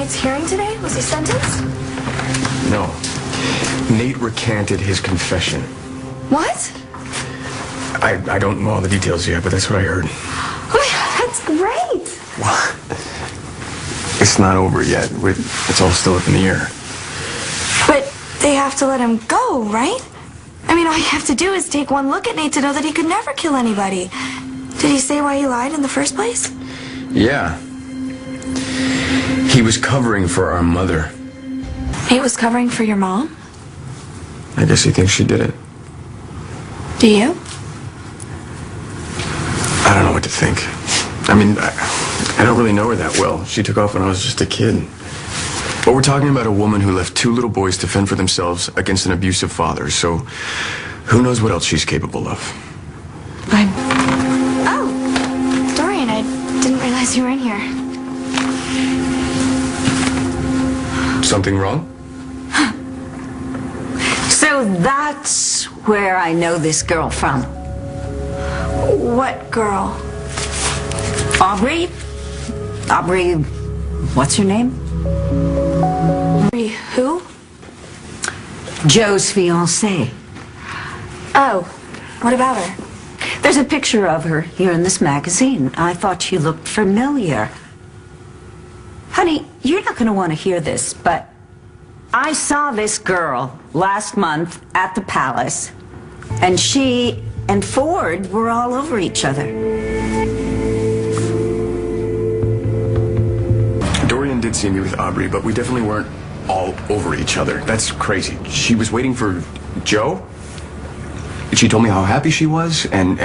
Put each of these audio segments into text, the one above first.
Nate's hearing today? Was he sentenced? No. Nate recanted his confession. What? I don't know all the details yet, but that's what I heard. Oh, that's great. What? It's not over yet. It's all still up in the air. But they have to let him go, right? I mean, all you have to do is take one look at Nate to know that he could never kill anybody. Did he say why he lied in the first place? Yeah. He was covering for our mother. Nate was covering for your mom? I guess he thinks she did it. Do you? I don't know what to think. I mean, I don't really know her that well. She took off when I was just a kid. But we're talking about a woman who left two little boys to fend for themselves against an abusive father, so who knows what else she's capable of. Oh, Dorian, I didn't realize you were in here. Something wrong? So that's where I know this girl from. What girl? Aubrey? Aubrey, what's her name? Who? Joe's fiancée. Oh, what about her? There's a picture of her here in this magazine. I thought she looked familiar. Honey, you're not going to want to hear this, but I saw this girl last month at the Palace, and she and Ford were all over each other. Dorian did see me with Aubrey, but we definitely weren't all over each other. That's crazy. She was waiting for Joe. She told me how happy she was, and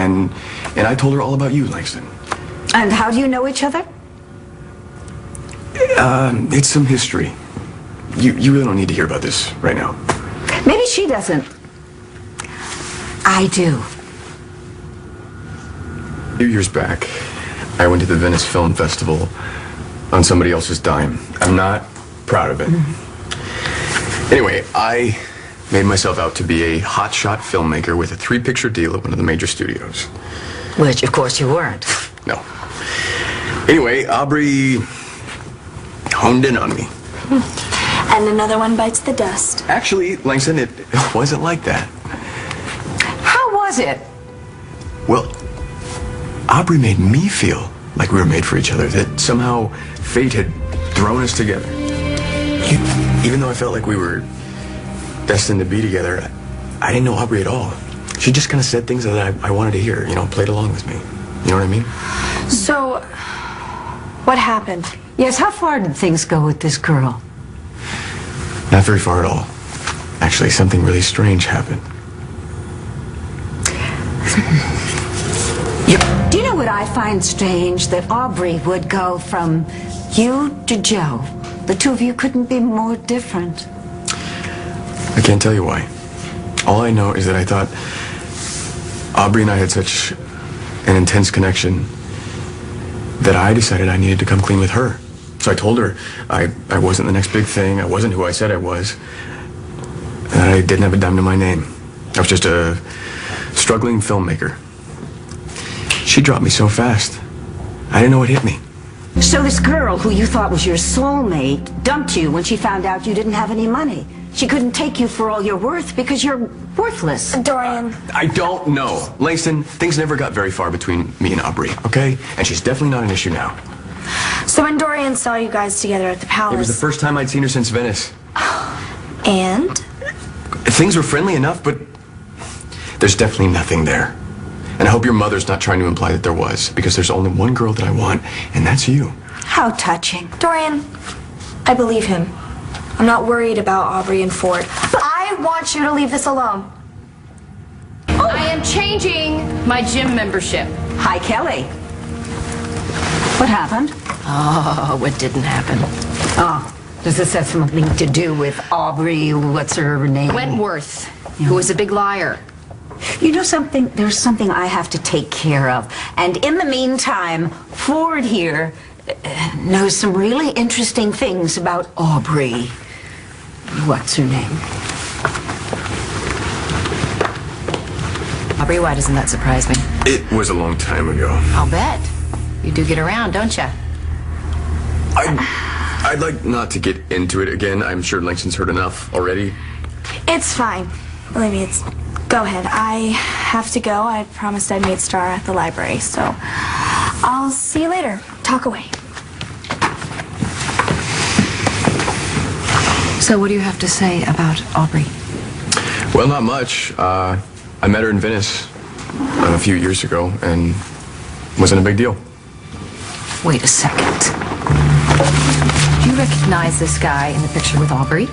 I told her all about you, Langston. And how do you know each other? It's some history. You really don't need to hear about this right now. Maybe she doesn't. I do. A few years back, I went to the Venice Film Festival on somebody else's dime. I'm not proud of it. Anyway, I made myself out to be a hotshot filmmaker with a 3-picture deal at one of the major studios. Which, of course, you weren't. No. Anyway, Aubrey honed in on me. And another one bites the dust. Actually, Langston, it wasn't like that. How was it? Well, Aubrey made me feel like we were made for each other, that somehow fate had thrown us together. Even though I felt like we were destined to be together, I didn't know Aubrey at all. She just kind of said things that I wanted to hear, played along with me. You know what I mean? So, what happened? Yes, how far did things go with this girl? Not very far at all. Actually, something really strange happened. Do you know what I find strange? That Aubrey would go from you to Joe. The two of you couldn't be more different. I can't tell you why. All I know is that I thought Aubrey and I had such an intense connection that I decided I needed to come clean with her. So I told her I wasn't the next big thing. I wasn't who I said I was. And I didn't have a dime to my name. I was just a struggling filmmaker. She dropped me so fast. I didn't know what hit me. So this girl who you thought was your soulmate dumped you when she found out you didn't have any money. She couldn't take you for all you're worth because you're worthless. Dorian. I don't know. Langston, things never got very far between me and Aubrey, okay? And she's definitely not an issue now. So when Dorian saw you guys together at the Palace... It was the first time I'd seen her since Venice. And? Things were friendly enough, but there's definitely nothing there. And I hope your mother's not trying to imply that there was, because there's only one girl that I want, and that's you. How touching. Dorian, I believe him. I'm not worried about Aubrey and Ford. But I want you to leave this alone. I am changing my gym membership. Hi, Kelly. What happened? Oh, what didn't happen? Oh, does this have something to do with Aubrey, what's her name? Wentworth, who was a big liar. You know something? There's something I have to take care of. And in the meantime, Ford here knows some really interesting things about Aubrey. What's her name? Aubrey, why doesn't that surprise me? It was a long time ago. I'll bet. You do get around, don't you? I'd like not to get into it again. I'm sure Langston's heard enough already. It's fine. Believe me, it's... Go ahead. I have to go. I promised I'd meet Star at the library, so I'll see you later. Talk away. So what do you have to say about Aubrey? Well, not much. I met her in Venice a few years ago, and wasn't a big deal. Wait a second. Do you recognize this guy in the picture with Aubrey?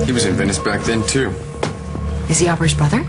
He was in Venice back then, too. Is he Aubrey's brother?